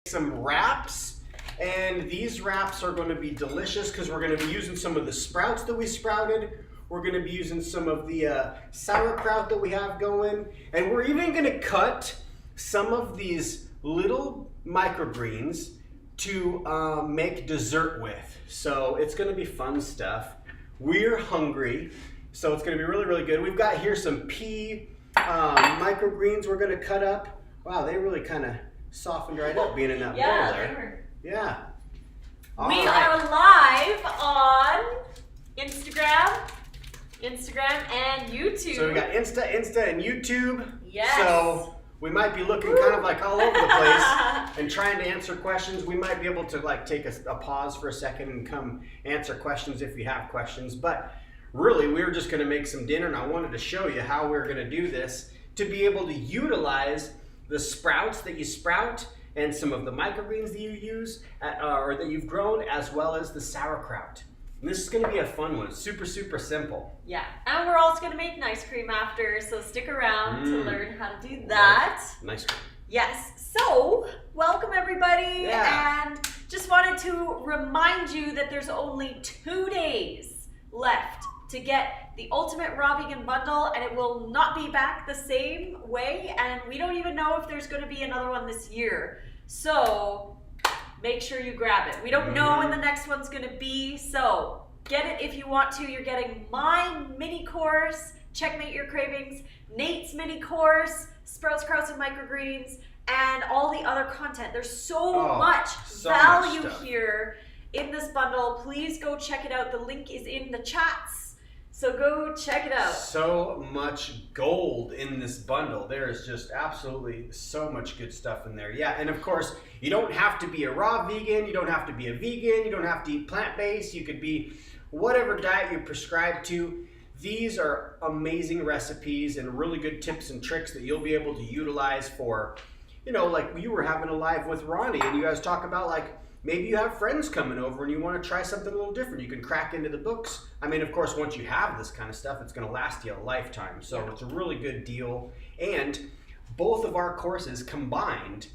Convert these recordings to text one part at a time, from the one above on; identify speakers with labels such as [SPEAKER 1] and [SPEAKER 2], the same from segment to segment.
[SPEAKER 1] some wraps, and these wraps are going to be delicious because we're going to be using some of the sprouts that we sprouted. We're going to be using some of the sauerkraut that we have going, and we're even going to cut some of these little microgreens to make dessert with. So it's going to be fun stuff. We're hungry, so it's going to be really, really good. We've got here some pea microgreens we're going to cut up. Wow, they really kind of softened right up being in that bowl there. Yeah.
[SPEAKER 2] We are live on Instagram and YouTube.
[SPEAKER 1] So we got Insta, and YouTube.
[SPEAKER 2] Yes.
[SPEAKER 1] So we might be looking kind of like all over the place and trying to answer questions. We might be able to like take a pause for a second and come answer questions if you have questions. But really, we were just going to make some dinner, and I wanted to show you how we're going to do this to be able to utilize the sprouts that you sprout and some of the microgreens that you use or that you've grown, as well as the sauerkraut. And this is going to be a fun one. It's super, super simple.
[SPEAKER 2] Yeah, and we're also going to make an ice cream after, so stick around to learn how to do that.
[SPEAKER 1] Nice cream.
[SPEAKER 2] Yes, so welcome everybody,
[SPEAKER 1] Yeah.
[SPEAKER 2] and just wanted to remind you that there's only 2 days left to get the Ultimate Raw Vegan Bundle, and it will not be back the same way, and we don't even know if there's going to be another one this year. So make sure you grab it. We don't know when the next one's going to be, so get it if you want to. You're getting my mini course, Checkmate Your Cravings, Nate's mini course, Sprouts, Krauts, and Microgreens, and all the other content. There's so much value here in this bundle. Please go check it out. The link is in the chats. So go check it out.
[SPEAKER 1] So much gold in this bundle. There is just absolutely so much good stuff in there. Yeah, and of course, you don't have to be a raw vegan. You don't have to be a vegan. You don't have to eat plant-based. You could be whatever diet you prescribe to. These are amazing recipes and really good tips and tricks that you'll be able to utilize for, you know, like you were having a live with Ronnie, and you guys talk about like, maybe you have friends coming over and you want to try something a little different. You can crack into the books. I mean, of course, once you have this kind of stuff, it's going to last you a lifetime. So it's a really good deal. And both of our courses combined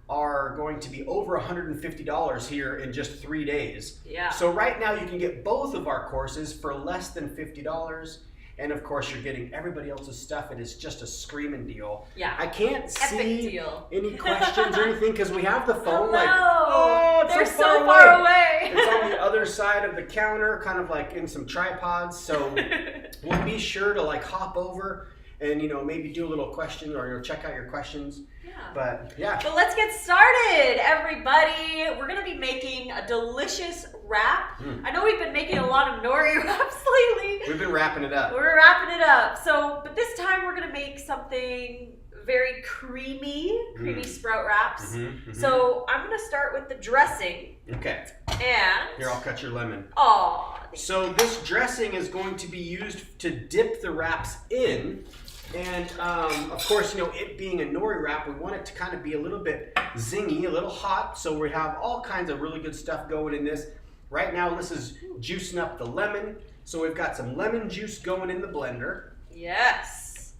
[SPEAKER 1] are going to be over $150 here in just 3 days.
[SPEAKER 2] Yeah.
[SPEAKER 1] So right now you can get both of our courses for less than $50. And of course, you're getting everybody else's stuff. It is just a screaming deal.
[SPEAKER 2] Yeah.
[SPEAKER 1] I can't
[SPEAKER 2] Epic
[SPEAKER 1] see
[SPEAKER 2] deal.
[SPEAKER 1] any questions or anything because we have the phone
[SPEAKER 2] Oh,
[SPEAKER 1] like,
[SPEAKER 2] no.
[SPEAKER 1] oh, it's
[SPEAKER 2] They're
[SPEAKER 1] so far
[SPEAKER 2] away.
[SPEAKER 1] It's on the other side of the counter, kind of like in some tripods. So we'll be sure to like hop over and, you know, maybe do a little question or check out your questions.
[SPEAKER 2] Yeah.
[SPEAKER 1] But yeah.
[SPEAKER 2] But let's get started, everybody. We're going to be making a delicious wrap. I know we've been making a lot of nori wraps lately.
[SPEAKER 1] We've been wrapping it up.
[SPEAKER 2] We're wrapping it up. So, but this time we're going to make something very creamy sprout wraps. So I'm going to start with the dressing.
[SPEAKER 1] Okay.
[SPEAKER 2] And
[SPEAKER 1] here, I'll cut your lemon.
[SPEAKER 2] Aw.
[SPEAKER 1] So this dressing is going to be used to dip the wraps in. And of course, you know, it being a nori wrap, we want it to kind of be a little bit zingy, a little hot. So we have all kinds of really good stuff going in this. Right now, this is juicing up the lemon. So we've got some lemon juice going in the blender.
[SPEAKER 2] Yes.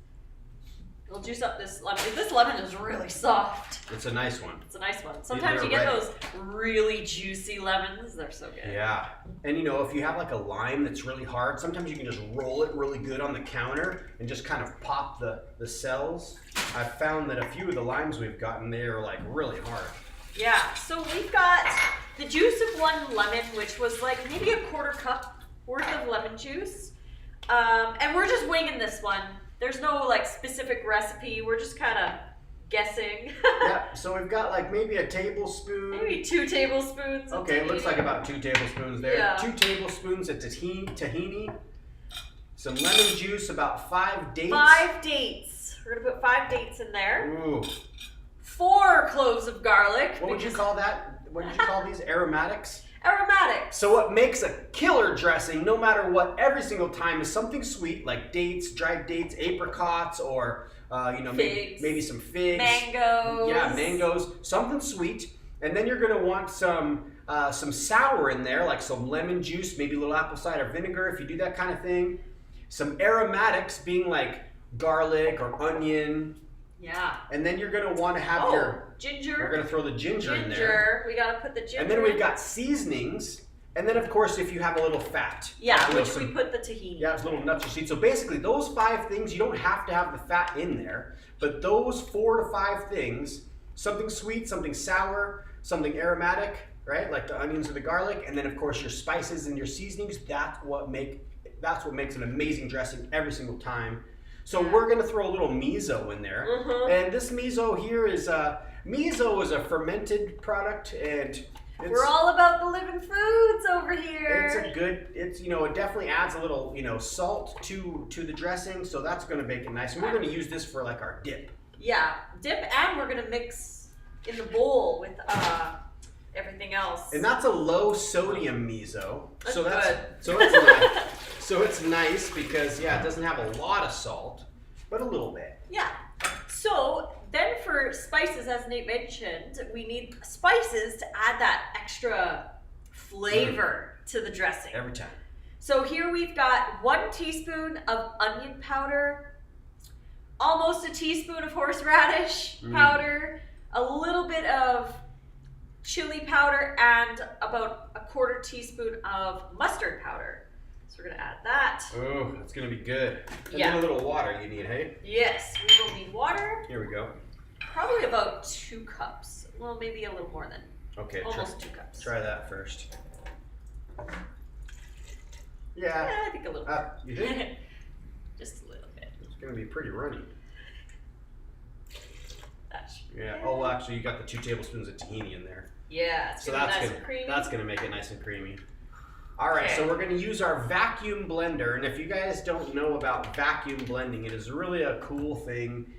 [SPEAKER 2] We'll juice up this lemon. This lemon is really soft.
[SPEAKER 1] It's a nice one.
[SPEAKER 2] It's a nice one. Sometimes you get those really juicy lemons. They're so good.
[SPEAKER 1] Yeah. And you know, if you have like a lime that's really hard, sometimes you can just roll it really good on the counter and just kind of pop the cells. I've found that a few of the limes we've gotten, they are like really hard.
[SPEAKER 2] Yeah. So we've got the juice of one lemon, which was like maybe a 1/4 cup worth of lemon juice. And we're just winging this one. There's no like specific recipe. We're just kind of guessing.
[SPEAKER 1] Yeah, so we've got like maybe a tablespoon.
[SPEAKER 2] Maybe 2 tablespoons.
[SPEAKER 1] Okay, it looks like about 2 tablespoons there.
[SPEAKER 2] Yeah.
[SPEAKER 1] 2 tablespoons of tahini. Some lemon juice, about 5 dates.
[SPEAKER 2] 5 dates. We're gonna put 5 dates in there.
[SPEAKER 1] Ooh.
[SPEAKER 2] 4 cloves of garlic.
[SPEAKER 1] What would you call that? What did you call these? Aromatics?
[SPEAKER 2] Aromatics.
[SPEAKER 1] So what makes a killer dressing, no matter what, every single time is something sweet like dates, dried dates, apricots, or you know, maybe some figs.
[SPEAKER 2] Mangoes.
[SPEAKER 1] Yeah, mangoes. Something sweet. And then you're gonna want some sour in there, like some lemon juice, maybe a little apple cider vinegar if you do that kind of thing. Some aromatics being like garlic or onion,
[SPEAKER 2] Yeah.
[SPEAKER 1] And then you're going to want to have your
[SPEAKER 2] ginger.
[SPEAKER 1] We're going to throw the ginger in there.
[SPEAKER 2] We got to put the ginger.
[SPEAKER 1] And then we've got seasonings. And then, of course, if you have a little fat.
[SPEAKER 2] Yeah, which we put the tahini.
[SPEAKER 1] Yeah, it's little nuts or seeds. So basically, those 5 things, you don't have to have the fat in there. But those 4 to 5 things, something sweet, something sour, something aromatic, right? Like the onions or the garlic. And then, of course, your spices and your seasonings. That's what makes an amazing dressing every single time. So we're going to throw a little miso in there. And this miso here is miso is a fermented product, and
[SPEAKER 2] we're all about the living foods over here.
[SPEAKER 1] It definitely adds a little, salt to the dressing, so that's going to make it nice. And we're going to use this for like our dip.
[SPEAKER 2] Yeah, dip, and we're going to mix in the bowl with everything else.
[SPEAKER 1] And that's a low sodium miso.
[SPEAKER 2] That's
[SPEAKER 1] so
[SPEAKER 2] good.
[SPEAKER 1] So it's nice. So it's nice because it doesn't have a lot of salt, but a little bit.
[SPEAKER 2] Yeah. So then for spices, as Nate mentioned, we need spices to add that extra flavor to the dressing.
[SPEAKER 1] Every time.
[SPEAKER 2] So here we've got 1 teaspoon of onion powder, almost a teaspoon of horseradish powder, a little bit of chili powder, and about a 1/4 teaspoon of mustard powder. So we're going to add that.
[SPEAKER 1] Oh, that's going to be good. And
[SPEAKER 2] Yeah.
[SPEAKER 1] then a little water you need, hey?
[SPEAKER 2] Yes, we will need water.
[SPEAKER 1] Here we go.
[SPEAKER 2] Probably about 2 cups. Well, maybe a little more than.
[SPEAKER 1] Okay,
[SPEAKER 2] almost 2 cups.
[SPEAKER 1] Try that first.
[SPEAKER 2] Yeah, I think a little more.
[SPEAKER 1] You think?
[SPEAKER 2] Just a little bit.
[SPEAKER 1] It's going to be pretty runny.
[SPEAKER 2] That should be
[SPEAKER 1] Yeah.
[SPEAKER 2] good.
[SPEAKER 1] Oh, actually, you got the 2 tablespoons of tahini in there.
[SPEAKER 2] Yeah, it's
[SPEAKER 1] So
[SPEAKER 2] gonna be
[SPEAKER 1] that's
[SPEAKER 2] nice
[SPEAKER 1] gonna
[SPEAKER 2] and creamy.
[SPEAKER 1] that's gonna make it nice and creamy. All right,
[SPEAKER 2] Okay.
[SPEAKER 1] so we're gonna use our vacuum blender, and if you guys don't know about vacuum blending, it is really a cool thing.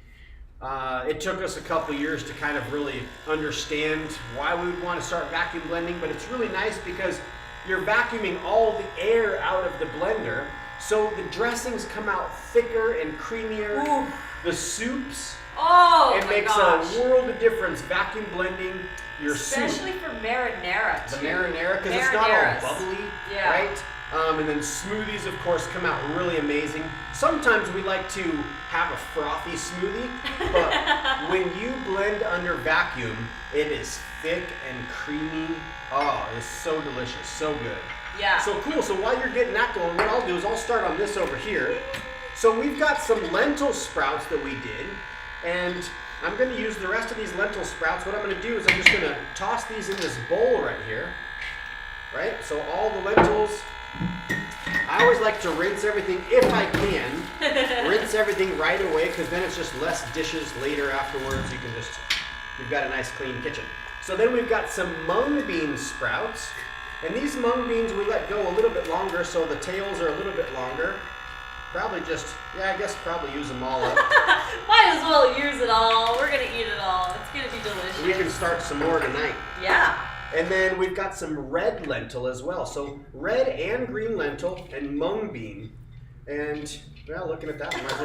[SPEAKER 1] It took us a couple years to kind of really understand why we would want to start vacuum blending, but it's really nice because you're vacuuming all the air out of the blender, so the dressings come out thicker and creamier.
[SPEAKER 2] Ooh.
[SPEAKER 1] The soups.
[SPEAKER 2] Oh,
[SPEAKER 1] It makes a world of difference vacuum blending your soup.
[SPEAKER 2] Especially for marinara,
[SPEAKER 1] The
[SPEAKER 2] too.
[SPEAKER 1] marinara, because it's not all
[SPEAKER 2] Marinaras.
[SPEAKER 1] bubbly,
[SPEAKER 2] Yeah.
[SPEAKER 1] right? And then smoothies, of course, come out really amazing. Sometimes we like to have a frothy smoothie, but when you blend under vacuum, it is thick and creamy. Oh, it's so delicious, so good.
[SPEAKER 2] Yeah.
[SPEAKER 1] So cool, so while you're getting that going, what I'll do is I'll start on this over here. So we've got some lentil sprouts that we did, and I'm going to use the rest of these lentil sprouts. What I'm going to do is I'm just going to toss these in this bowl right here, right? So all the lentils, I always like to rinse everything if I can. Rinse everything right away, because then it's just less dishes later afterwards. You've got a nice clean kitchen. So then we've got some mung bean sprouts, and these mung beans we let go a little bit longer, so the tails are a little bit longer. Probably probably use them all up.
[SPEAKER 2] Might as well use it all. We're going to eat it all. It's going to be delicious.
[SPEAKER 1] We can start some more tonight.
[SPEAKER 2] Yeah.
[SPEAKER 1] And then we've got some red lentil as well. So red and green lentil and mung bean. And, well, looking at that, might as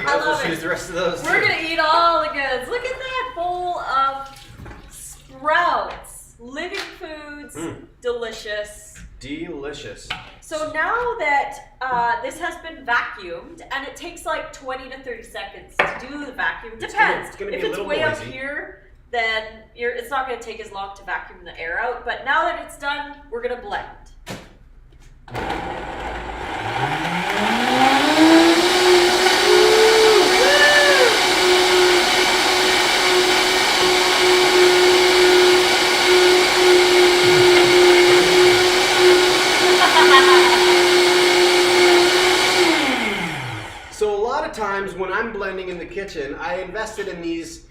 [SPEAKER 1] well just use the rest of those.
[SPEAKER 2] We're going to eat all the goods. Look at that bowl of sprouts. Living foods. Delicious.
[SPEAKER 1] Delicious.
[SPEAKER 2] So now that this has been vacuumed, and it takes like 20 to 30 seconds to do the vacuum. Depends.
[SPEAKER 1] It's gonna be
[SPEAKER 2] if
[SPEAKER 1] a
[SPEAKER 2] it's
[SPEAKER 1] little
[SPEAKER 2] way up
[SPEAKER 1] noisy.
[SPEAKER 2] here, then it's not going to take as long to vacuum the air out. But now that it's done, we're going to blend.
[SPEAKER 1] So a lot of times when I'm blending in the kitchen, I invested in these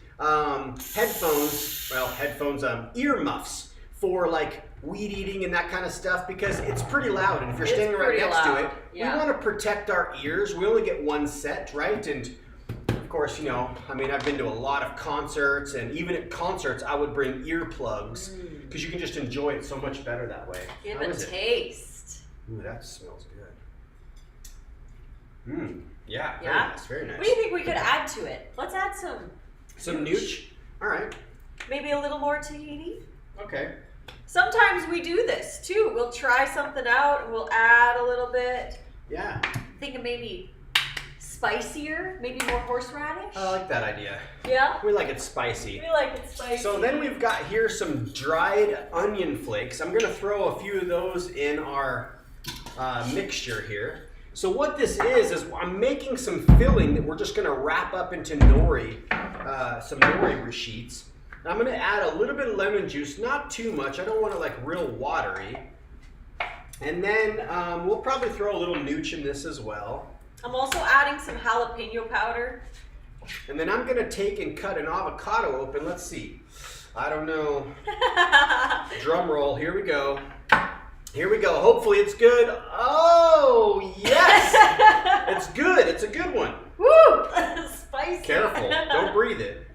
[SPEAKER 1] earmuffs for like weed eating and that kind of stuff, because it's pretty loud, and if you're standing right next to it, we want to protect our ears. We only get one set, right? And of course, I've been to a lot of concerts, and even at concerts, I would bring earplugs because you can just enjoy it so much better that way.
[SPEAKER 2] Give it a taste.
[SPEAKER 1] Ooh, that smells good. Yeah, very
[SPEAKER 2] Yeah?
[SPEAKER 1] nice, very nice.
[SPEAKER 2] What do you think we could add to it? Let's add some
[SPEAKER 1] nooch? All right.
[SPEAKER 2] Maybe a little more tahini.
[SPEAKER 1] Okay.
[SPEAKER 2] Sometimes we do this too. We'll try something out and we'll add a little bit.
[SPEAKER 1] Yeah.
[SPEAKER 2] Think of maybe spicier, maybe more horseradish.
[SPEAKER 1] I like that idea.
[SPEAKER 2] Yeah?
[SPEAKER 1] We like it spicy.
[SPEAKER 2] We like it spicy.
[SPEAKER 1] So then we've got here some dried onion flakes. I'm going to throw a few of those in our mixture here. So what this is I'm making some filling that we're just going to wrap up into nori, some nori sheets. And I'm going to add a little bit of lemon juice, not too much. I don't want it like real watery. And then we'll probably throw a little nooch in this as well.
[SPEAKER 2] I'm also adding some jalapeno powder.
[SPEAKER 1] And then I'm going to take and cut an avocado open. Let's see. I don't know. Drum roll. Here we go. Here we go. Hopefully it's good. Oh, yes. It's good. It's a good one.
[SPEAKER 2] Woo! Spicy.
[SPEAKER 1] Careful. Don't breathe it.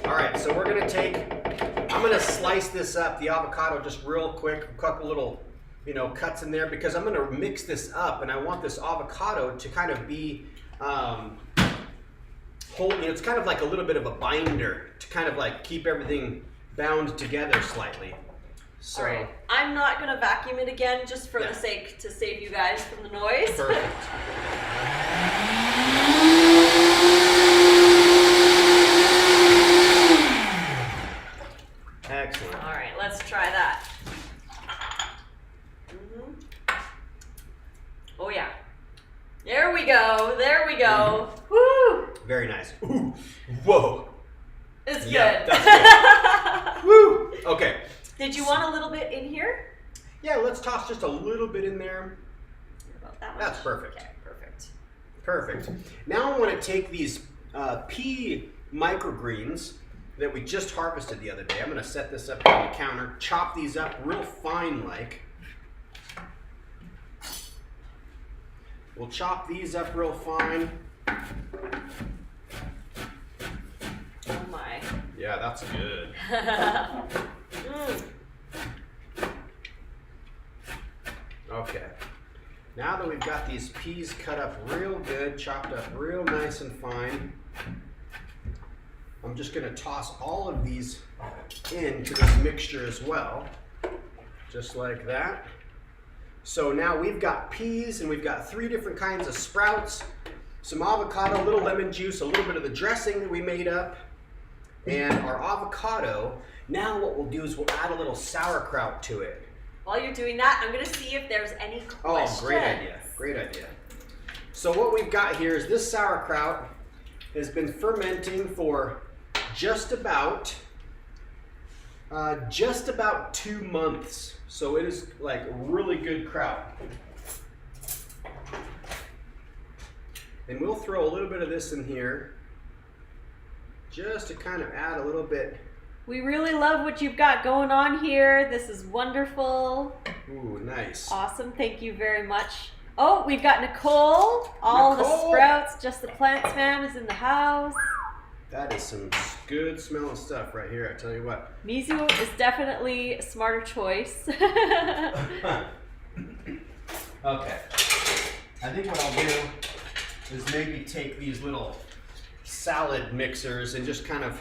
[SPEAKER 1] All right. So we're going to I'm going to slice this up, the avocado, just real quick. A couple little, cuts in there because I'm going to mix this up and I want this avocado to kind of be, it's kind of like a little bit of a binder to kind of like keep everything bound together slightly. So,
[SPEAKER 2] all right, I'm not gonna vacuum it again just for the sake to save you guys from the noise.
[SPEAKER 1] Perfect. Excellent.
[SPEAKER 2] All right, let's try that. Oh yeah. There we go. There we go. Woo!
[SPEAKER 1] Very nice. Ooh. Whoa.
[SPEAKER 2] It's good.
[SPEAKER 1] That's good. Woo! Okay.
[SPEAKER 2] Did you want a little bit in here?
[SPEAKER 1] Yeah, let's toss just a little bit in there.
[SPEAKER 2] About that much?
[SPEAKER 1] That's perfect.
[SPEAKER 2] Okay, perfect.
[SPEAKER 1] Perfect. Now I want to take these pea microgreens that we just harvested the other day. I'm going to set this up on the counter, chop these up real fine like. We'll chop these up real fine.
[SPEAKER 2] Oh my.
[SPEAKER 1] Yeah, that's good. Okay. Now that we've got these peas cut up real good, chopped up real nice and fine, I'm just going to toss all of these into this mixture as well. Just like that. So now we've got peas and we've got 3 different kinds of sprouts, some avocado, a little lemon juice, a little bit of the dressing that we made up, and our avocado. Now what we'll do is we'll add a little sauerkraut to it.
[SPEAKER 2] While you're doing that, I'm going to see if there's any questions.
[SPEAKER 1] Oh, great idea. Great idea. So what we've got here is this sauerkraut has been fermenting for just about 2 months. So it is like really good kraut. And we'll throw a little bit of this in here just to kind of add a little bit.
[SPEAKER 2] We really love what you've got going on here. This is wonderful.
[SPEAKER 1] Ooh, nice.
[SPEAKER 2] Awesome. Thank you very much. Oh, we've got Nicole. All the sprouts, just the plants man is in the house.
[SPEAKER 1] That is some good smelling stuff right here, I tell you what.
[SPEAKER 2] Mizu is definitely a smarter choice.
[SPEAKER 1] Okay. I think what I'll do is maybe take these little salad mixers and just kind of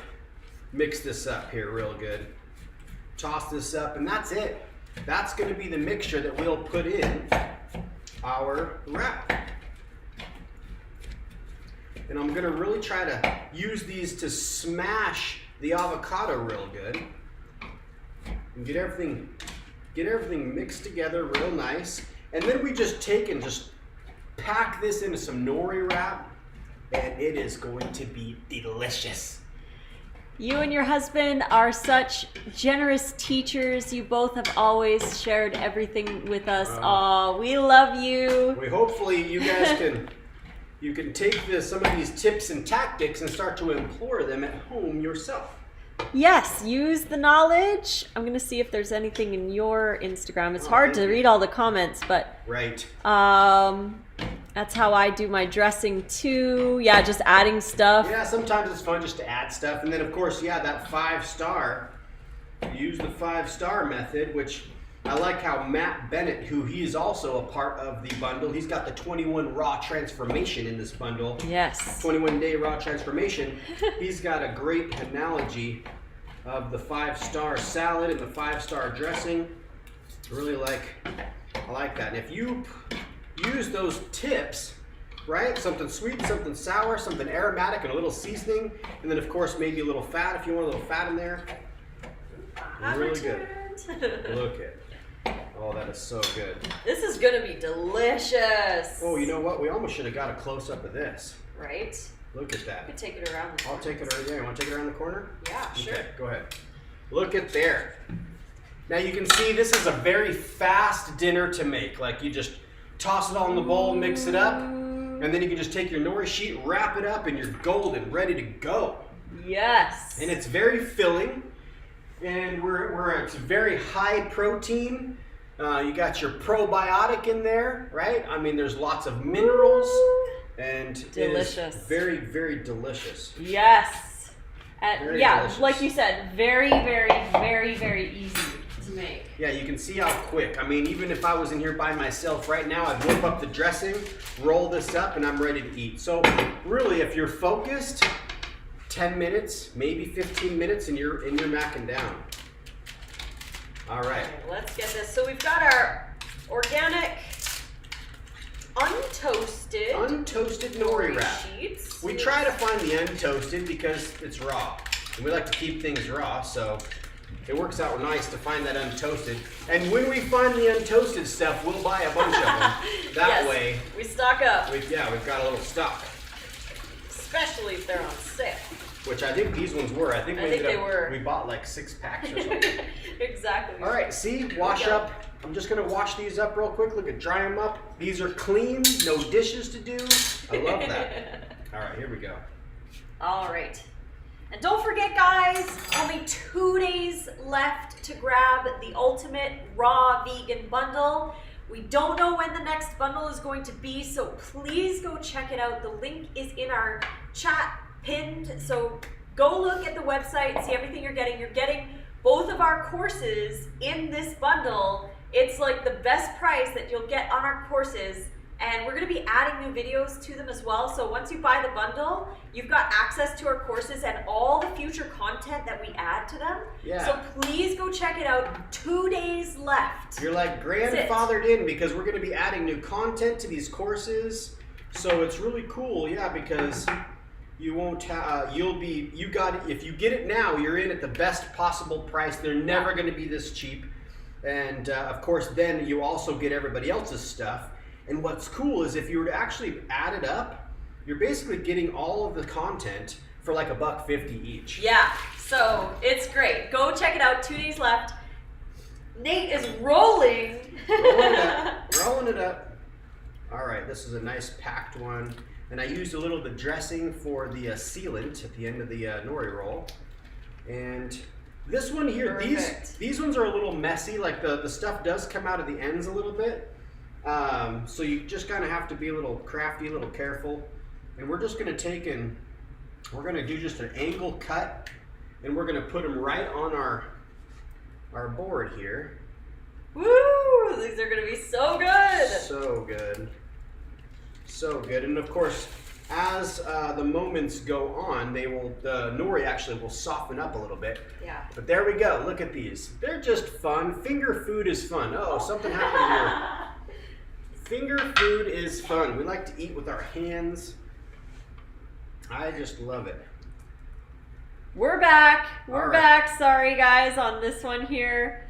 [SPEAKER 1] mix this up here real good. Toss this up, and that's it. That's going to be the mixture that we'll put in our wrap. And I'm going to really try to use these to smash the avocado real good. And get everything mixed together real nice. And then we just take and just pack this into some nori wrap, and it is going to be delicious.
[SPEAKER 2] You and your husband are such generous teachers. You both have always shared everything with us. Aw, we love you.
[SPEAKER 1] Hopefully you guys can take some of these tips and tactics and start to employ them at home yourself.
[SPEAKER 2] Yes, use the knowledge. I'm going to see if there's anything in your Instagram. It's hard to read all the comments, but
[SPEAKER 1] right.
[SPEAKER 2] That's how I do my dressing too. Yeah, just adding stuff.
[SPEAKER 1] Yeah, sometimes it's fun just to add stuff. And then of course, yeah, that 5-star. Use the 5-star method, which I like how Matt Bennett, who he is also a part of the bundle, he's got the 21 raw transformation in this bundle.
[SPEAKER 2] Yes.
[SPEAKER 1] 21-day raw transformation. He's got a great analogy of the 5-star salad and the 5-star dressing. I like that. And if you use those tips, right? Something sweet, something sour, something aromatic, and a little seasoning. And then, of course, maybe a little fat if you want a little fat in there. Really good. Look at. Oh, that is so good.
[SPEAKER 2] This is gonna be delicious.
[SPEAKER 1] Oh, you know what? We almost should have got a close-up of this.
[SPEAKER 2] Right?
[SPEAKER 1] Look at that.
[SPEAKER 2] You can take it around the corner.
[SPEAKER 1] I'll take it right there. You want to take it around the corner?
[SPEAKER 2] Yeah, sure.
[SPEAKER 1] Okay, go ahead. Look at there. Now you can see this is a very fast dinner to make. Like you just toss it all in the bowl, mix it up, and then you can just take your nori sheet, wrap it up, and you're golden, ready to go.
[SPEAKER 2] Yes.
[SPEAKER 1] And it's very filling, and it's very high protein. You got your probiotic in there, right? I mean, there's lots of minerals, and
[SPEAKER 2] delicious.
[SPEAKER 1] It is very, very delicious.
[SPEAKER 2] Yes. And
[SPEAKER 1] very
[SPEAKER 2] yeah,
[SPEAKER 1] delicious.
[SPEAKER 2] like you said, very, very, very, very easy to make.
[SPEAKER 1] Yeah, you can see how quick. I mean, even if I was in here by myself right now, I'd whip up the dressing, roll this up, and I'm ready to eat. So really, if you're focused, 10 minutes, maybe 15 minutes, and you're macking down. All right.
[SPEAKER 2] Okay, let's get this. So we've got our organic, untoasted
[SPEAKER 1] nori wrap.
[SPEAKER 2] sheets.
[SPEAKER 1] We try to find the untoasted because it's raw. And we like to keep things raw, so it works out nice to find that untoasted. And when we find the untoasted stuff, we'll buy a bunch of them. That way,
[SPEAKER 2] we stock up.
[SPEAKER 1] we've got a little stock.
[SPEAKER 2] Especially if they're on sale.
[SPEAKER 1] Which I think these ones were. I think
[SPEAKER 2] they were.
[SPEAKER 1] We bought like 6 packs or something.
[SPEAKER 2] Exactly.
[SPEAKER 1] All right, see, wash up. I'm just gonna wash these up real quick. Look at dry them up. These are clean, no dishes to do. I love that. All right, here we go.
[SPEAKER 2] All right. And don't forget, guys, only 2 days left to grab the ultimate raw vegan bundle. We don't know when the next bundle is going to be, so please go check it out. The link is in our chat pinned, so go look at the website, see everything you're getting. You're getting both of our courses in this bundle. It's like the best price that you'll get on our courses, and we're going to be adding new videos to them as well. So once you buy the bundle, you've got access to our courses and all the future content that we add to them.
[SPEAKER 1] Yeah.
[SPEAKER 2] So please go check it out. 2 days left.
[SPEAKER 1] You're like grandfathered in because we're going to be adding new content to these courses. So it's really cool, yeah, because you won't have, if you get it now, you're in at the best possible price. They're never going to be this cheap. And of course, then you also get everybody else's stuff. And what's cool is if you were to actually add it up, you're basically getting all of the content for like $1.50 each.
[SPEAKER 2] Yeah, so it's great. Go check it out. 2 days left. Nate is rolling.
[SPEAKER 1] Rolling it up. All right, this is a nice packed one. And I used a little bit of dressing for the sealant at the end of the nori roll. And this one here, these ones are a little messy. Like the stuff does come out of the ends a little bit. So you just kind of have to be a little crafty, a little careful. And we're just going to take and we're going to do just an angle cut. And we're going to put them right on our board here.
[SPEAKER 2] Woo! These are going to be so good.
[SPEAKER 1] So good. So good. And of course, as the moments go on, the nori actually will soften up a little bit.
[SPEAKER 2] Yeah.
[SPEAKER 1] But there we go. Look at these. They're just fun. Finger food is fun. Oh, something happened here. Finger food is fun. We like to eat with our hands. I just love it.
[SPEAKER 2] We're back. We're
[SPEAKER 1] All right.
[SPEAKER 2] back. Sorry, guys, on this one here.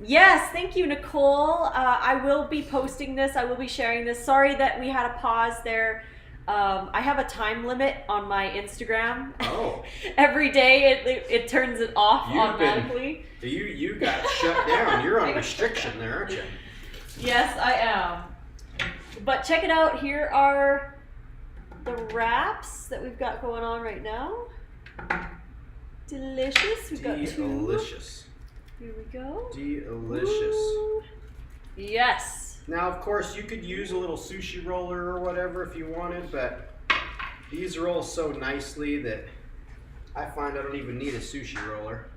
[SPEAKER 2] Yes, thank you, Nicole. I will be posting this. I will be sharing this. Sorry that we had a pause there. I have a time limit on my Instagram.
[SPEAKER 1] Oh.
[SPEAKER 2] Every day it turns it off automatically.
[SPEAKER 1] You got shut down. You're on restriction there, aren't you?
[SPEAKER 2] Yes, I am. But check it out. Here are the wraps that we've got going on right now. Delicious. We've got 2.
[SPEAKER 1] Delicious.
[SPEAKER 2] Here we go.
[SPEAKER 1] Delicious.
[SPEAKER 2] Ooh. Yes.
[SPEAKER 1] Now, of course, you could use a little sushi roller or whatever if you wanted, but these roll so nicely that I find I don't even need a sushi roller.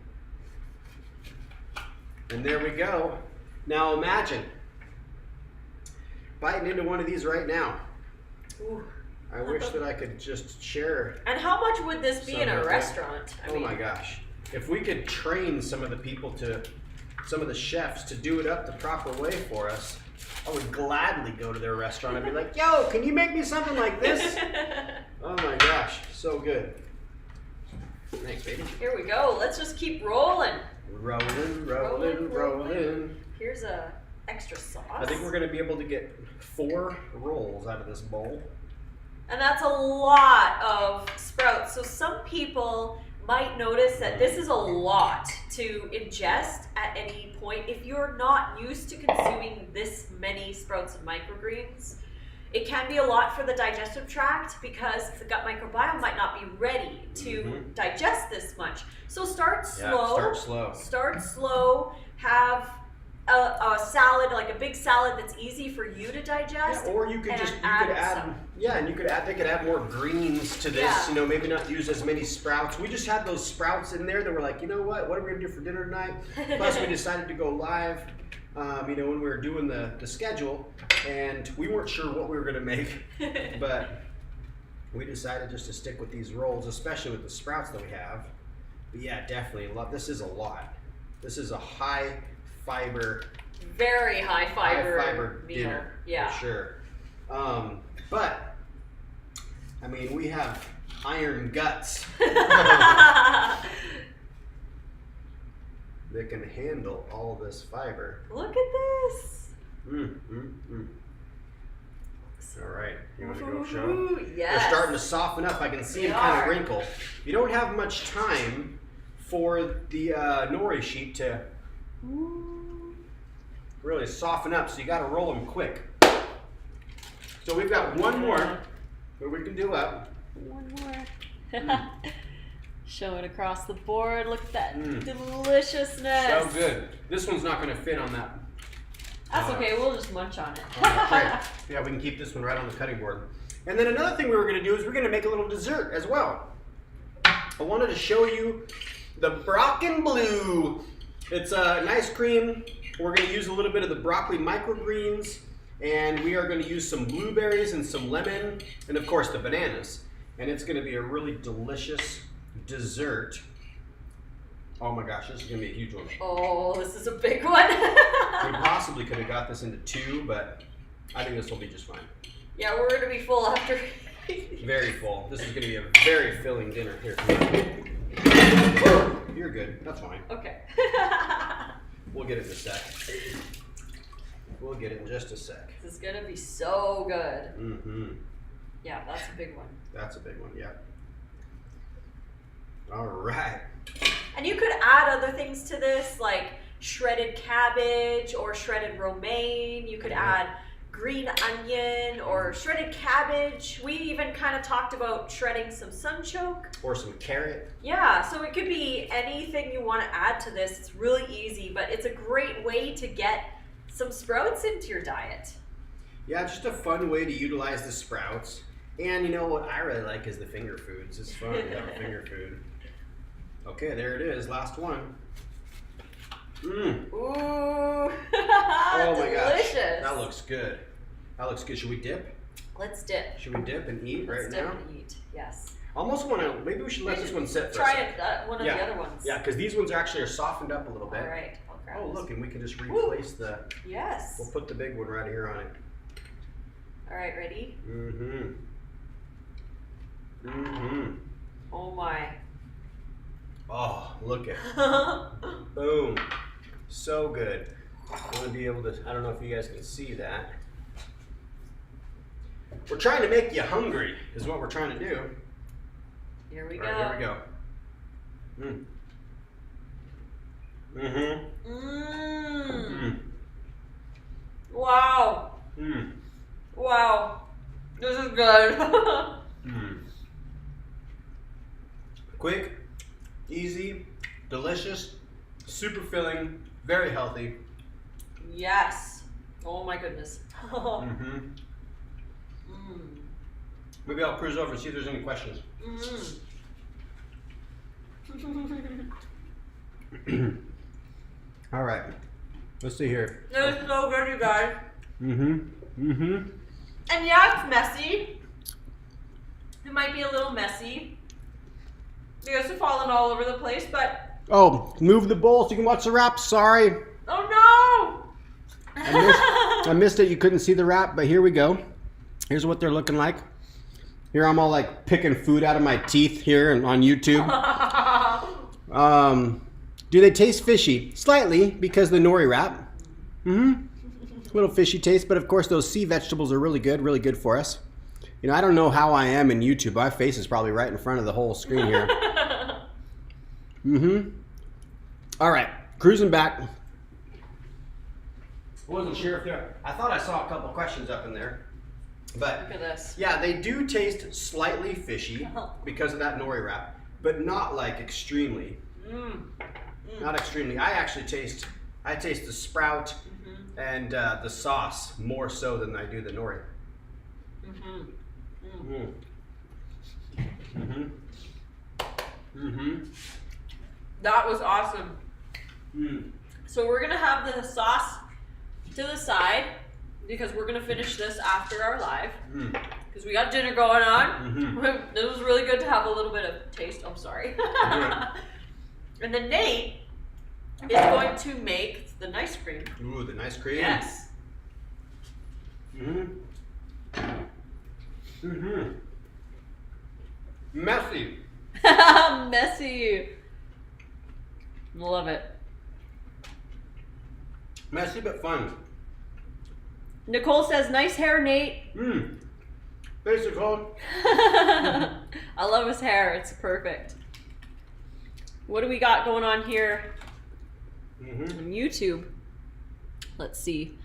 [SPEAKER 1] And there we go. Now imagine biting into one of these right now.
[SPEAKER 2] Ooh.
[SPEAKER 1] I wish that I could just share.
[SPEAKER 2] And how much would this be in a restaurant?
[SPEAKER 1] Oh my gosh. If we could train some of the people to some of the chefs to do it up the proper way for us, I would gladly go to their restaurant and be like, yo, can you make me something like this? Oh my gosh, so good. Thanks, baby.
[SPEAKER 2] Here we go. Let's just keep rolling.
[SPEAKER 1] Rolling.
[SPEAKER 2] Here's a extra sauce.
[SPEAKER 1] I think we're going to be able to get 4 rolls out of this bowl.
[SPEAKER 2] And that's a lot of sprouts. So some people might notice that this is a lot to ingest at any point. If you're not used to consuming this many sprouts and microgreens, it can be a lot for the digestive tract because the gut microbiome might not be ready to digest this much. So start slow.
[SPEAKER 1] Yeah, start slow.
[SPEAKER 2] Start slow. Have a salad, like a big salad that's easy for you to digest.
[SPEAKER 1] Yeah, or you could just add they could add more greens to this.
[SPEAKER 2] Yeah.
[SPEAKER 1] You know, maybe not use as many sprouts. We just had those sprouts in there that were like, you know what are we gonna do for dinner tonight? Plus we decided to go live. You know, when we were doing the schedule, and we weren't sure what we were gonna make, but we decided just to stick with these rolls, especially with the sprouts that we have. But yeah, definitely a lot. This is a lot. This is a high fiber,
[SPEAKER 2] very high fiber meal.
[SPEAKER 1] Dinner,
[SPEAKER 2] yeah,
[SPEAKER 1] for sure. But I mean, we have iron guts that can handle all this fiber.
[SPEAKER 2] Look at this.
[SPEAKER 1] All right, you want to go show?
[SPEAKER 2] Yes.
[SPEAKER 1] They're starting to soften up. I can see them kind of wrinkle. You don't have much time for the nori sheet to really soften up, so you got to roll them quick. So we've got one more that we can do up.
[SPEAKER 2] One more. Show it across the board. Look at that deliciousness.
[SPEAKER 1] So good. This one's not going to fit on that.
[SPEAKER 2] That's okay. We'll just munch on it.
[SPEAKER 1] Yeah, we can keep this one right on the cutting board. And then another thing we were going to do is we're going to make a little dessert as well. I wanted to show you the Brocken Blue. It's an ice cream. We're going to use a little bit of the broccoli microgreens, and we are going to use some blueberries and some lemon, and of course the bananas. And it's going to be a really delicious dessert. Oh my gosh, this is going to be a huge one.
[SPEAKER 2] Oh, this is a big one.
[SPEAKER 1] We possibly could have got this into 2, but I think this will be just fine.
[SPEAKER 2] Yeah, we're going to be full after.
[SPEAKER 1] Very full. This is going to be a very filling dinner. Here, come on. You're good. That's fine.
[SPEAKER 2] Okay.
[SPEAKER 1] We'll get it in a sec. We'll get it in just a sec.
[SPEAKER 2] This is going to be so good.
[SPEAKER 1] Yeah,
[SPEAKER 2] that's a big one.
[SPEAKER 1] That's a big one, yeah. All right.
[SPEAKER 2] And you could add other things to this, like shredded cabbage or shredded romaine. You could add green onion or shredded cabbage. We even kind of talked about shredding some sunchoke.
[SPEAKER 1] Or some carrot.
[SPEAKER 2] Yeah, so it could be anything you want to add to this. It's really easy, but it's a great way to get some sprouts into your diet.
[SPEAKER 1] Yeah, just a fun way to utilize the sprouts. And you know what I really like is the finger foods. It's fun to have a finger food. Okay, there it is. Last one.
[SPEAKER 2] Ooh.
[SPEAKER 1] Oh my
[SPEAKER 2] delicious.
[SPEAKER 1] gosh. That looks good. That looks good. Should we dip?
[SPEAKER 2] Let's dip.
[SPEAKER 1] Should we dip and eat right now?
[SPEAKER 2] Let's dip and eat, yes.
[SPEAKER 1] Almost want to, maybe we should let this one sit for
[SPEAKER 2] try
[SPEAKER 1] a second.
[SPEAKER 2] one of the other ones.
[SPEAKER 1] Yeah, because these ones actually are softened up a little bit.
[SPEAKER 2] All right, I'll grab
[SPEAKER 1] Oh,
[SPEAKER 2] this.
[SPEAKER 1] look, and we can just replace the...
[SPEAKER 2] Yes.
[SPEAKER 1] We'll put the big one right here on it.
[SPEAKER 2] All right, ready? Oh my.
[SPEAKER 1] Oh, look at boom. So good. I'm going to be able to, I don't know if you guys can see that. We're trying to make you hungry is what we're trying to do.
[SPEAKER 2] Here we
[SPEAKER 1] All
[SPEAKER 2] go.
[SPEAKER 1] right, here we go.
[SPEAKER 2] Wow. Wow. This is good.
[SPEAKER 1] Quick, easy, delicious, super filling, very healthy.
[SPEAKER 2] Yes. Oh my goodness.
[SPEAKER 1] Maybe I'll cruise over and see if there's any questions. All right. Let's see here.
[SPEAKER 2] This is so good, you guys. And yeah, it's messy. It might be a little messy. You guys have fallen all over the place, but...
[SPEAKER 1] Oh, move the bowl so you can watch the wrap. Sorry. I missed it. You couldn't see the wrap, but here we go. Here's what they're looking like. Here I'm all like picking food out of my teeth here and on YouTube. Do they taste fishy? Slightly, because the nori wrap. Little fishy taste, but of course those sea vegetables are really good for us. You know, I don't know how I am in YouTube. My face is probably right in front of the whole screen here. All right, cruising back. Wasn't sure if there. I thought I saw a couple questions up in there, but
[SPEAKER 2] Look at this.
[SPEAKER 1] yeah, they do taste slightly fishy because of that nori wrap, but not like extremely. Not extremely. I taste the sprout and the sauce more so than I do the nori.
[SPEAKER 2] That was awesome. So we're gonna have the sauce to the side because we're gonna finish this after our live because we got dinner going on. It was really good to have a little bit of taste. I'm sorry. And then Nate is going to make the nice cream.
[SPEAKER 1] Ooh, the nice cream.
[SPEAKER 2] Yes.
[SPEAKER 1] Messy.
[SPEAKER 2] Messy. Love it.
[SPEAKER 1] Messy but fun.
[SPEAKER 2] Nicole says, "Nice hair, Nate."
[SPEAKER 1] Thanks, Nicole.
[SPEAKER 2] I love his hair. It's perfect. What do we got going on here on YouTube? Let's see.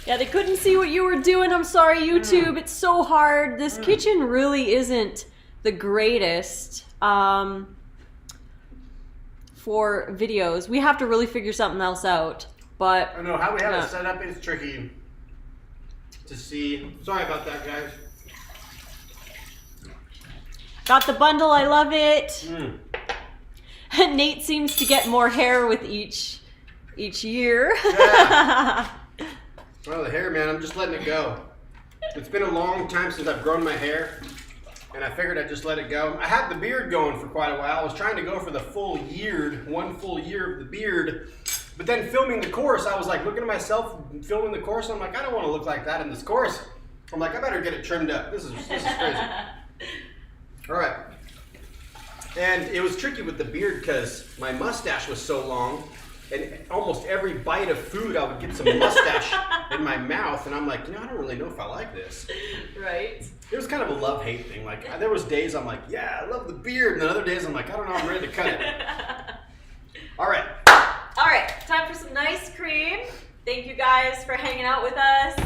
[SPEAKER 2] Yeah, they couldn't see what you were doing. I'm sorry, YouTube. It's so hard. This kitchen really isn't the greatest for videos. We have to really figure something else out. But
[SPEAKER 1] I know how we have it set up is tricky to see. Sorry about that, guys.
[SPEAKER 2] Got the bundle. I love it. Nate seems to get more hair with each year.
[SPEAKER 1] Yeah. Well, the hair, man, I'm just letting it go. It's been a long time since I've grown my hair, and I figured I'd just let it go. I had the beard going for quite a while. I was trying to go for the one full year of the beard, but then filming the course, I was like looking at myself filming the course, and I'm like, I don't want to look like that in this course. I'm like, I better get it trimmed up. This is crazy. All right. And it was tricky with the beard because my mustache was so long, and almost every bite of food I would get some mustache in my mouth, and I'm like, you know, I don't really know if I like this.
[SPEAKER 2] Right.
[SPEAKER 1] It was kind of a love-hate thing. Like, there was days I'm like, yeah, I love the beard, and then other days I'm like, I don't know, I'm ready to cut it. All right.
[SPEAKER 2] All right, time for some nice cream. Thank you guys for hanging out with us.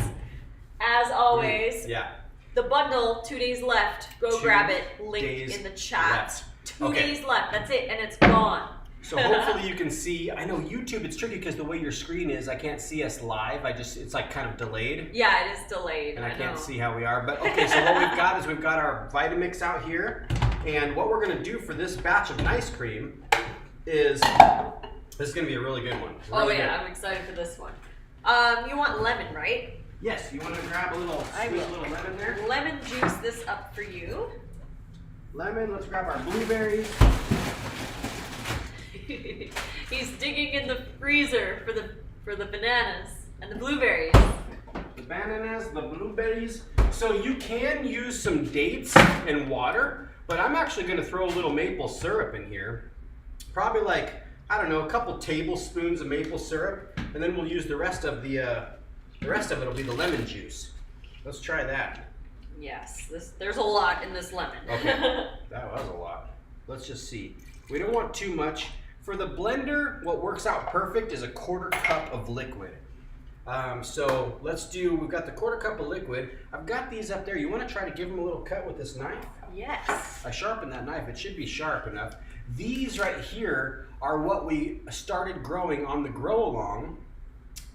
[SPEAKER 2] As always,
[SPEAKER 1] Yeah.
[SPEAKER 2] the bundle, 2 days left. Go
[SPEAKER 1] 2
[SPEAKER 2] grab it. Link
[SPEAKER 1] days
[SPEAKER 2] in the chat.
[SPEAKER 1] left.
[SPEAKER 2] 2 days left. That's it, and it's gone.
[SPEAKER 1] So hopefully you can see. I know YouTube, it's tricky because the way your screen is, I can't see us live. It's like kind of delayed.
[SPEAKER 2] Yeah, it is delayed.
[SPEAKER 1] And I can't see how we are. But okay, so what we've got is we've got our Vitamix out here. And what we're going to do for this batch of nice cream is, this is going to be a really good one. Really good.
[SPEAKER 2] I'm excited for this one. You want lemon, right?
[SPEAKER 1] Yes, you want to grab a little little lemon there?
[SPEAKER 2] Lemon juice this up for you.
[SPEAKER 1] Lemon, let's grab our blueberries.
[SPEAKER 2] He's digging in the freezer for the bananas and the blueberries.
[SPEAKER 1] The bananas, the blueberries. So you can use some dates and water, but I'm actually going to throw a little maple syrup in here. Probably like, I don't know, a couple tablespoons of maple syrup, and then we'll use the rest of the rest of it will be the lemon juice. Let's try that.
[SPEAKER 2] Yes, there's a lot in this lemon.
[SPEAKER 1] Okay, that was a lot. Let's just see. We don't want too much. For the blender, what works out perfect is a 1/4 cup of liquid. So we've got the 1/4 cup of liquid. I've got these up there. You want to try to give them a little cut with this knife?
[SPEAKER 2] Yes.
[SPEAKER 1] I sharpened that knife. It should be sharp enough. These right here are what we started growing on the grow along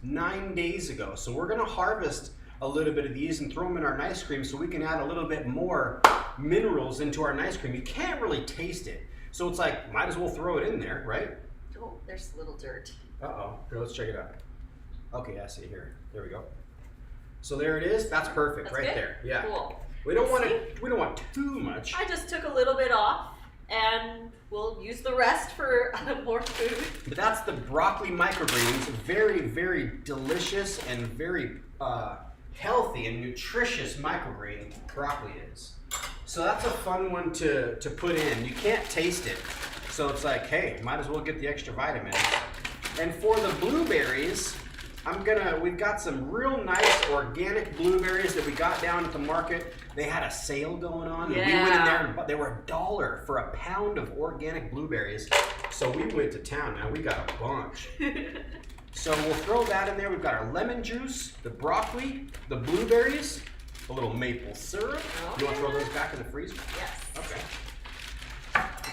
[SPEAKER 1] 9 days ago. So we're going to harvest a little bit of these and throw them in our nice cream so we can add a little bit more minerals into our nice cream. You can't really taste it. So it's like, might as well throw it in there, right?
[SPEAKER 2] Oh, there's a little dirt.
[SPEAKER 1] Uh-oh. Here, let's check it out. Okay, I see here. There we go. So there it is. That's perfect.
[SPEAKER 2] That's
[SPEAKER 1] right
[SPEAKER 2] good?
[SPEAKER 1] there. Yeah.
[SPEAKER 2] Cool.
[SPEAKER 1] We don't want too much.
[SPEAKER 2] I just took a little bit off and we'll use the rest for more food.
[SPEAKER 1] But that's the broccoli microgreens. Very, very delicious and very healthy and nutritious microgreen broccoli is. So that's a fun one to put in. You can't taste it. So it's like, hey, might as well get the extra vitamins. And for the blueberries, we've got some real nice organic blueberries that we got down at the market. They had a sale going on.
[SPEAKER 2] Yeah.
[SPEAKER 1] And we went in there and they were $1 for a pound of organic blueberries. So we went to town, man. We got a bunch. So we'll throw that in there. We've got our lemon juice, the broccoli, the blueberries, a little maple syrup.
[SPEAKER 2] Oh,
[SPEAKER 1] You want to throw those back in the freezer?
[SPEAKER 2] Yes.
[SPEAKER 1] Okay.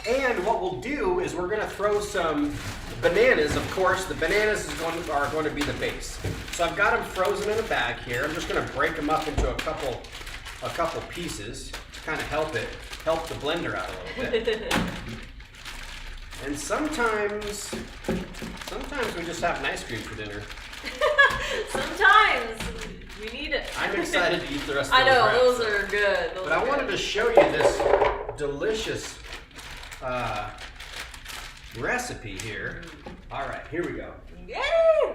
[SPEAKER 1] And what we'll do is we're going to throw some bananas. Of course, the bananas are going to be the base. So I've got them frozen in a bag here. I'm just going to break them up into a couple pieces to kind of help the blender out a little bit. And sometimes we just have an ice cream for dinner.
[SPEAKER 2] Sometimes we need it.
[SPEAKER 1] I'm excited to eat the rest of
[SPEAKER 2] I
[SPEAKER 1] those
[SPEAKER 2] know,
[SPEAKER 1] wraps.
[SPEAKER 2] those are good.
[SPEAKER 1] But I wanted to show you this delicious recipe here. All right, here we go.
[SPEAKER 2] Yay!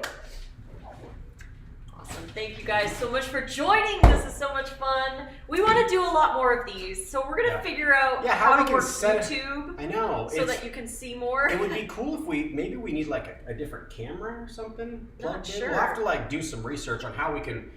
[SPEAKER 2] Awesome. Thank you guys so much for joining. This is so much fun. We want to do a lot more of these, so we're going to figure out how to work YouTube.
[SPEAKER 1] I know.
[SPEAKER 2] So that you can see more.
[SPEAKER 1] It would be cool if we need like a different camera or something.
[SPEAKER 2] Not sure.
[SPEAKER 1] We'll have to like do some research on how we can.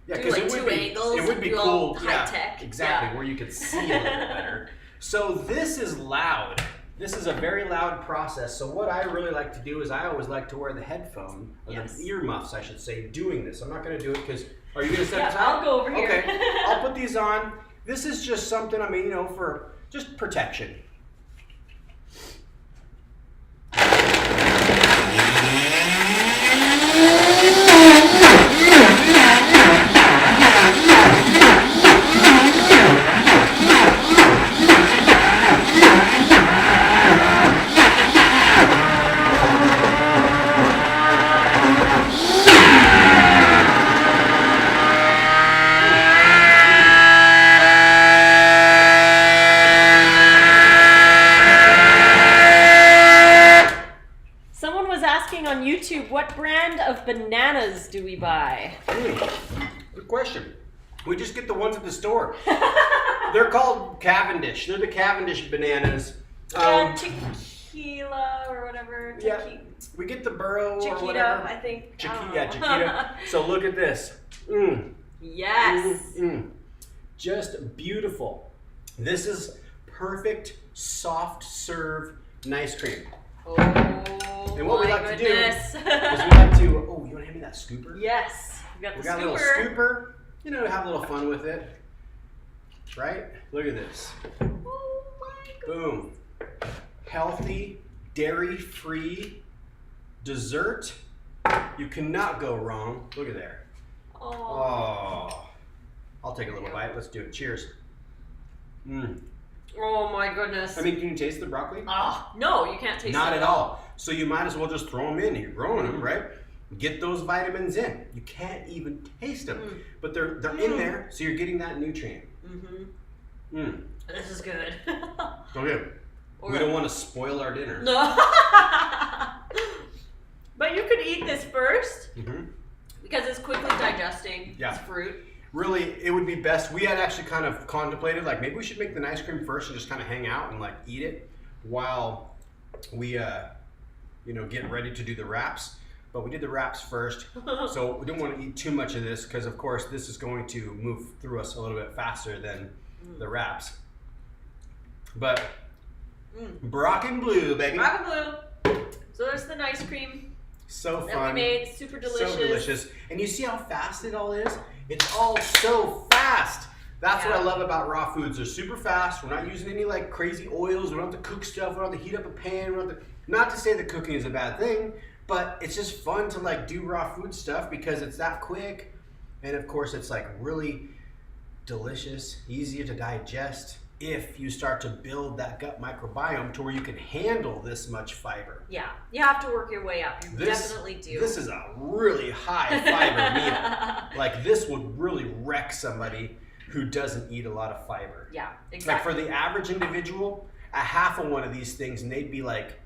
[SPEAKER 1] Yeah,
[SPEAKER 2] do
[SPEAKER 1] because
[SPEAKER 2] like
[SPEAKER 1] it would
[SPEAKER 2] two
[SPEAKER 1] be
[SPEAKER 2] angles.
[SPEAKER 1] it would be
[SPEAKER 2] do
[SPEAKER 1] cool.
[SPEAKER 2] all high tech.
[SPEAKER 1] Exactly, where you could see a little bit better. So this is loud. This is a very loud process. So what I really like to do is I always like to wear the headphone, or the earmuffs, I should say, doing this. I'm not going to do it because, are you going to set this out?
[SPEAKER 2] I'll go over here.
[SPEAKER 1] Okay, I'll put these on. This is just something, I mean, you know, for just protection.
[SPEAKER 2] On YouTube, what brand of bananas do we buy?
[SPEAKER 1] Good question. We just get the ones at the store. They're called Cavendish. They're the Cavendish bananas.
[SPEAKER 2] Tequila or whatever.
[SPEAKER 1] Yeah, we get the Burro
[SPEAKER 2] Chiquita,
[SPEAKER 1] or whatever.
[SPEAKER 2] I think.
[SPEAKER 1] Chiquita. So look at this.
[SPEAKER 2] Yes.
[SPEAKER 1] Just beautiful. This is perfect, soft serve, nice cream.
[SPEAKER 2] Oh,
[SPEAKER 1] and what we like to do is
[SPEAKER 2] we
[SPEAKER 1] like to, you want to hand me that scooper?
[SPEAKER 2] Yes, we got
[SPEAKER 1] a little scooper, you know, have a little fun with it, right? Look at this.
[SPEAKER 2] Oh my goodness.
[SPEAKER 1] Boom. Healthy, dairy-free dessert. You cannot go wrong. Look at there. Oh. I'll take a little bite. Let's do it. Cheers.
[SPEAKER 2] Oh my goodness.
[SPEAKER 1] I mean, can you taste the broccoli?
[SPEAKER 2] No, you can't taste it.
[SPEAKER 1] Not at all. So you might as well just throw them in. You're growing them, right? Get those vitamins in. You can't even taste them, but they're in there, so you're getting that nutrient.
[SPEAKER 2] This is good.
[SPEAKER 1] Okay. We don't want to spoil our dinner.
[SPEAKER 2] No. But you could eat this first because it's quickly digesting.
[SPEAKER 1] Yeah.
[SPEAKER 2] It's fruit.
[SPEAKER 1] Really, it would be best. We had actually kind of contemplated, like, maybe we should make the ice cream first and just kind of hang out and like eat it while we, get ready to do the wraps. But we did the wraps first, so we didn't want to eat too much of this because, of course, this is going to move through us a little bit faster than the wraps. But Brock and Blue, baby.
[SPEAKER 2] Brock and Blue. So there's the ice cream.
[SPEAKER 1] So fun.
[SPEAKER 2] That we made. Super delicious.
[SPEAKER 1] So delicious. And you see how fast it all is? It's all so fast. That's what I love about raw foods. They're super fast. We're not using any like crazy oils. We don't have to cook stuff. We don't have to heat up a pan. We don't have to, not to say that cooking is a bad thing, but it's just fun to like do raw food stuff because it's that quick. And of course it's like really delicious, easier to digest if you start to build that gut microbiome to where you can handle this much fiber.
[SPEAKER 2] Yeah, you have to work your way up. You definitely do.
[SPEAKER 1] This is a really high fiber meal. Like this would really wreck somebody who doesn't eat a lot of fiber.
[SPEAKER 2] Yeah, exactly.
[SPEAKER 1] Like for the average individual, a half of one of these things and they'd be like,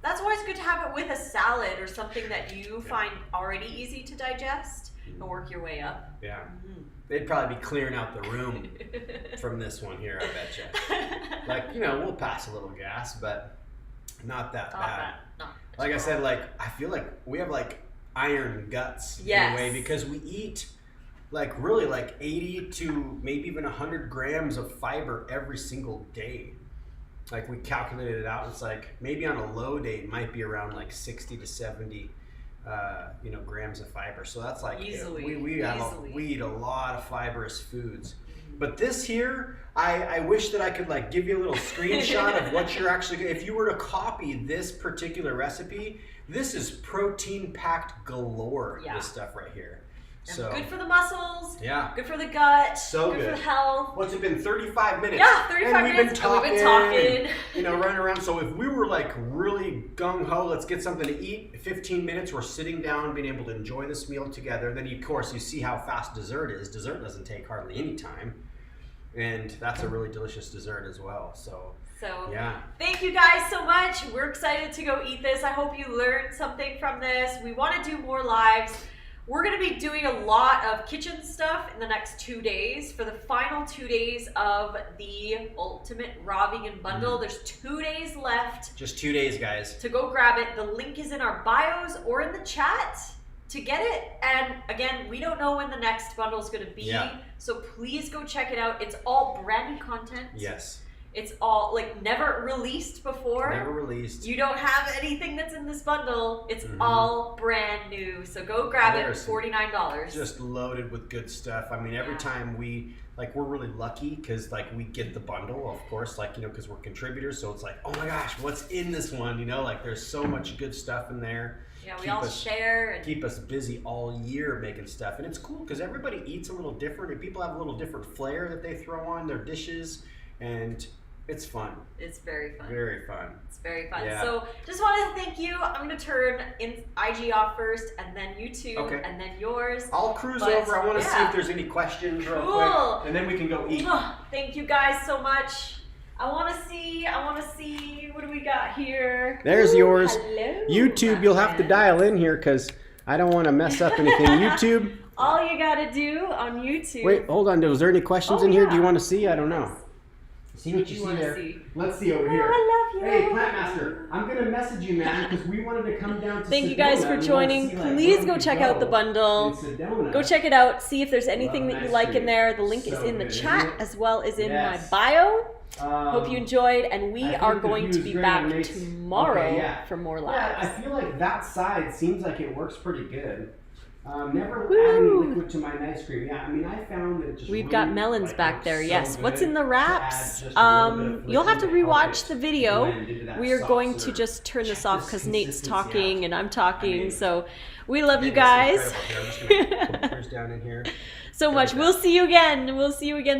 [SPEAKER 2] that's always good to have it with a salad or something that you find already easy to digest and work your way up.
[SPEAKER 1] Yeah. They'd probably be clearing out the room from this one here, I bet you. Like, you know, we'll pass a little gas, but not that bad. Like I said, like, I feel like we have like iron guts in a way because we eat like really like 80 to maybe even 100 grams of fiber every single day. Like we calculated it out. It's like maybe on a low day it might be around like 60 to 70 you know, grams of fiber. So that's like
[SPEAKER 2] easily,
[SPEAKER 1] we eat a lot of fibrous foods. But this here, I wish that I could like give you a little screenshot of what you're actually, if you were to copy this particular recipe, this is protein packed galore, this stuff right here. So
[SPEAKER 2] good for the muscles.
[SPEAKER 1] Yeah.
[SPEAKER 2] Good for the gut.
[SPEAKER 1] So
[SPEAKER 2] good for the health.
[SPEAKER 1] What's it been? 35 minutes.
[SPEAKER 2] Yeah, 35 minutes.
[SPEAKER 1] We've been
[SPEAKER 2] talking.
[SPEAKER 1] You know, running around. So if we were like really gung ho, let's get something to eat. 15 minutes, we're sitting down, being able to enjoy this meal together. Then of course you see how fast dessert is. Dessert doesn't take hardly any time, and that's a really delicious dessert as well. So yeah.
[SPEAKER 2] Thank you guys so much. We're excited to go eat this. I hope you learned something from this. We want to do more lives. We're going to be doing a lot of kitchen stuff in the next 2 days. For the final 2 days of the Ultimate Raw Vegan Bundle. There's 2 days left.
[SPEAKER 1] Just 2 days, guys.
[SPEAKER 2] To go grab it. The link is in our bios or in the chat to get it. And again, we don't know when the next bundle is going to be. So please go check it out. It's all brand new content.
[SPEAKER 1] Yes.
[SPEAKER 2] It's all like never released before.
[SPEAKER 1] Never released.
[SPEAKER 2] You don't have anything that's in this bundle. It's all brand new. So go grab it for $49.
[SPEAKER 1] Just loaded with good stuff. I mean, every time we're really lucky because like we get the bundle, of course, like, you know, because we're contributors. So it's like, oh my gosh, what's in this one? You know, like there's so much good stuff in there.
[SPEAKER 2] Yeah, we all share. And
[SPEAKER 1] keep us busy all year making stuff. And it's cool because everybody eats a little different and people have a little different flair that they throw on their dishes. And it's fun.
[SPEAKER 2] It's very fun.
[SPEAKER 1] Very fun.
[SPEAKER 2] It's very fun.
[SPEAKER 1] Yeah.
[SPEAKER 2] So just wanted to thank you. I'm going to turn IG off first and then YouTube and then yours.
[SPEAKER 1] I'll cruise over. I want to see if there's any questions real quick. And then we can go eat.
[SPEAKER 2] Thank you guys so much. I want to see, what do we got here?
[SPEAKER 1] There's yours.
[SPEAKER 2] Hello,
[SPEAKER 1] YouTube, you'll have to dial in here because I don't want to mess up anything. YouTube.
[SPEAKER 2] All you got to do on YouTube.
[SPEAKER 1] Wait, hold on. Was there any questions in here? Do you want to see? I don't know. See what you see there. Let's see over here.
[SPEAKER 2] I love you.
[SPEAKER 1] Hey, Plant Master, I'm going to message you, man, because we wanted to come down to
[SPEAKER 2] Thank you guys for joining. Please go check out the bundle. Go check it out. See if there's anything that you like in there. The link is in the chat as well as in my bio. Hope you enjoyed, and we are going to be back tomorrow for more lives.
[SPEAKER 1] Yeah, I feel like that side seems like it works pretty good. Never adding liquid to my ice cream. Yeah, I mean, I found that it just
[SPEAKER 2] We've got melons back there, yes. What's in the wraps? You'll have to rewatch the video. We are going to just turn this off because Nate's talking and I'm talking, so we love you guys so much. We'll see you again.